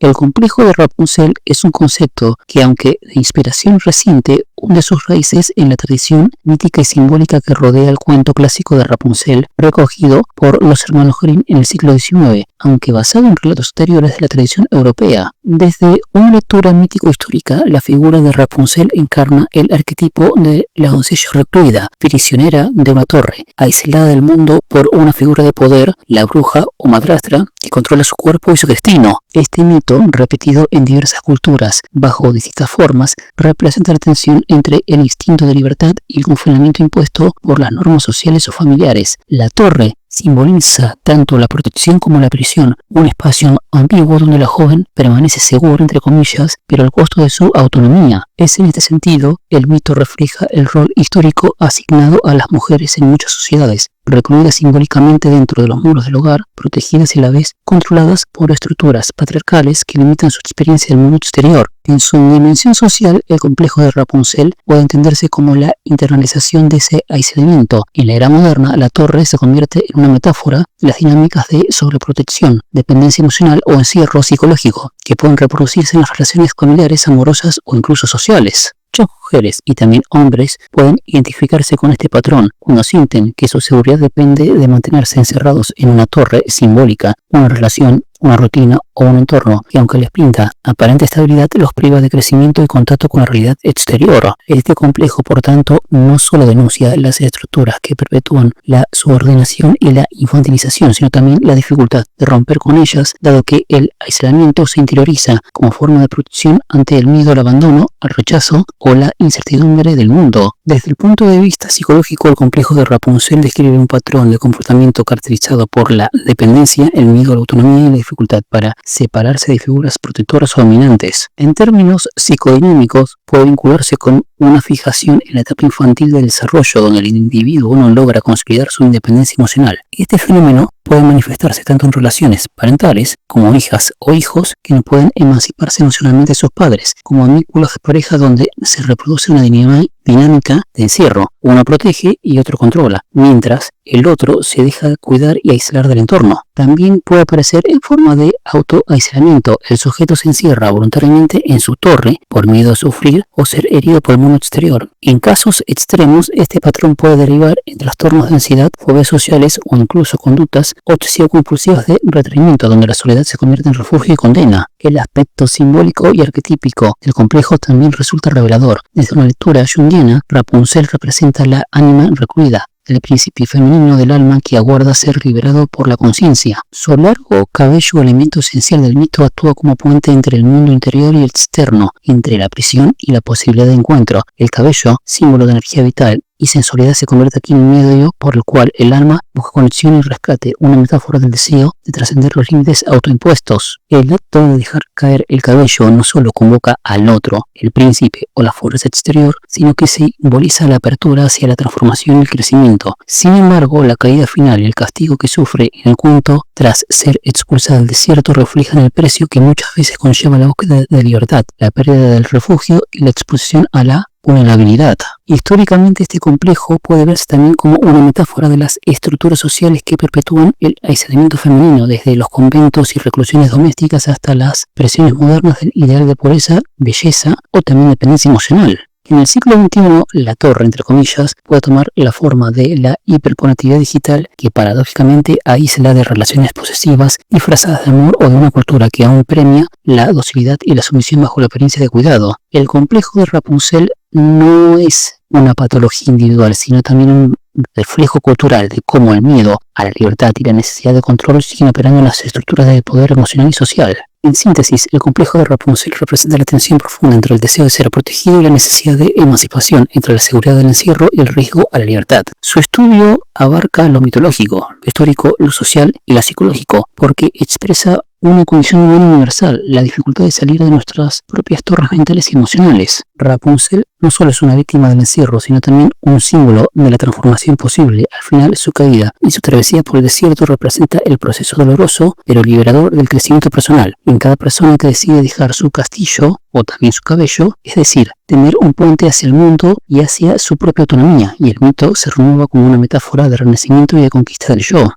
El complejo de Rapunzel es un concepto que, aunque de inspiración reciente, hunde sus raíces en la tradición mítica y simbólica que rodea el cuento clásico de Rapunzel, recogido por los hermanos Grimm en el siglo XIX, aunque basado en relatos anteriores de la tradición europea. Desde una lectura mítico-histórica, la figura de Rapunzel encarna el arquetipo de la doncella recluida, prisionera de una torre, aislada del mundo por una figura de poder, la bruja o madrastra, que controla su cuerpo y su destino. Este mito, repetido en diversas culturas bajo distintas formas, representa la tensión entre el instinto de libertad y el confinamiento impuesto por las normas sociales o familiares. La torre simboliza tanto la protección como la prisión, un espacio ambiguo donde la joven permanece segura, entre comillas, pero al costo de su autonomía. Es en este sentido, el mito refleja el rol histórico asignado a las mujeres en muchas sociedades, recluidas simbólicamente dentro de los muros del hogar, protegidas y a la vez controladas por estructuras patriarcales que limitan su experiencia del mundo exterior. En su dimensión social, el complejo de Rapunzel puede entenderse como la internalización de ese aislamiento. En la era moderna, la torre se convierte en una metáfora de las dinámicas de sobreprotección, dependencia emocional o encierro psicológico, que pueden reproducirse en las relaciones familiares, amorosas o incluso sociales. Muchas mujeres y también hombres pueden identificarse con este patrón cuando sienten que su seguridad depende de mantenerse encerrados en una torre simbólica, una relación, una rutina o un entorno que, aunque les brinda aparente estabilidad, los priva de crecimiento y contacto con la realidad exterior. Este complejo, por tanto, no solo denuncia las estructuras que perpetúan la subordinación y la infantilización, sino también la dificultad de romper con ellas, dado que el aislamiento se interioriza como forma de protección ante el miedo al abandono, al rechazo o la incertidumbre del mundo. Desde el punto de vista psicológico, el complejo de Rapunzel describe un patrón de comportamiento caracterizado por la dependencia, el miedo a la autonomía y la dificultad para separarse de figuras protectoras o dominantes. En términos psicodinámicos, puede vincularse con una fijación en la etapa infantil del desarrollo, donde el individuo no logra consolidar su independencia emocional. Este fenómeno puede manifestarse tanto en relaciones parentales, como hijas o hijos que no pueden emanciparse emocionalmente de sus padres, como en vínculos de pareja donde se reproduce una dinámica de encierro. Uno protege y otro controla, mientras el otro se deja cuidar y aislar del entorno. También puede aparecer en forma de autoaislamiento. El sujeto se encierra voluntariamente en su torre por miedo a sufrir o ser herido por el mundo exterior. En casos extremos, este patrón puede derivar en trastornos de ansiedad, fobias sociales o incluso conductas obsesivo-compulsivas de retraimiento, donde la soledad se convierte en refugio y condena. El aspecto simbólico y arquetípico del complejo también resulta revelador. Desde una lectura junguiana, Rapunzel representa la ánima recluida, el príncipe femenino del alma que aguarda ser liberado por la conciencia. Su largo cabello, elemento esencial del mito, actúa como puente entre el mundo interior y el externo, entre la prisión y la posibilidad de encuentro. El cabello, símbolo de energía vital y sensualidad, se convierte aquí en un medio por el cual el alma busca conexión y rescate, una metáfora del deseo de trascender los límites autoimpuestos. El acto de dejar caer el cabello no solo convoca al otro, el príncipe o la fuerza exterior, sino que simboliza la apertura hacia la transformación y el crecimiento. Sin embargo, la caída final y el castigo que sufre en el cuento tras ser expulsada del desierto reflejan el precio que muchas veces conlleva la búsqueda de libertad, la pérdida del refugio y la exposición a la vulnerabilidad. Históricamente, este complejo puede verse también como una metáfora de las estructuras sociales que perpetúan el aislamiento femenino, desde los conventos y reclusiones domésticas hasta las presiones modernas del ideal de pureza, belleza o también dependencia emocional. En el siglo XXI, la torre, entre comillas, puede tomar la forma de la hiperconectividad digital que paradójicamente aísla de relaciones posesivas disfrazadas de amor o de una cultura que aún premia la docilidad y la sumisión bajo la apariencia de cuidado. El complejo de Rapunzel no es una patología individual, sino también un reflejo cultural de cómo el miedo a la libertad y la necesidad de control siguen operando en las estructuras de poder emocional y social. En síntesis, el complejo de Rapunzel representa la tensión profunda entre el deseo de ser protegido y la necesidad de emancipación, entre la seguridad del encierro y el riesgo a la libertad. Su estudio abarca lo mitológico, lo histórico, lo social y lo psicológico, porque expresa una condición humana universal, la dificultad de salir de nuestras propias torres mentales y emocionales. Rapunzel no solo es una víctima del encierro, sino también un símbolo de la transformación posible. Al final, su caída y su travesía por el desierto representa el proceso doloroso, pero liberador del crecimiento personal. En cada persona que decide dejar su castillo, o también su cabello, es decir, tener un puente hacia el mundo y hacia su propia autonomía, y el mito se renueva como una metáfora de renacimiento y de conquista del yo.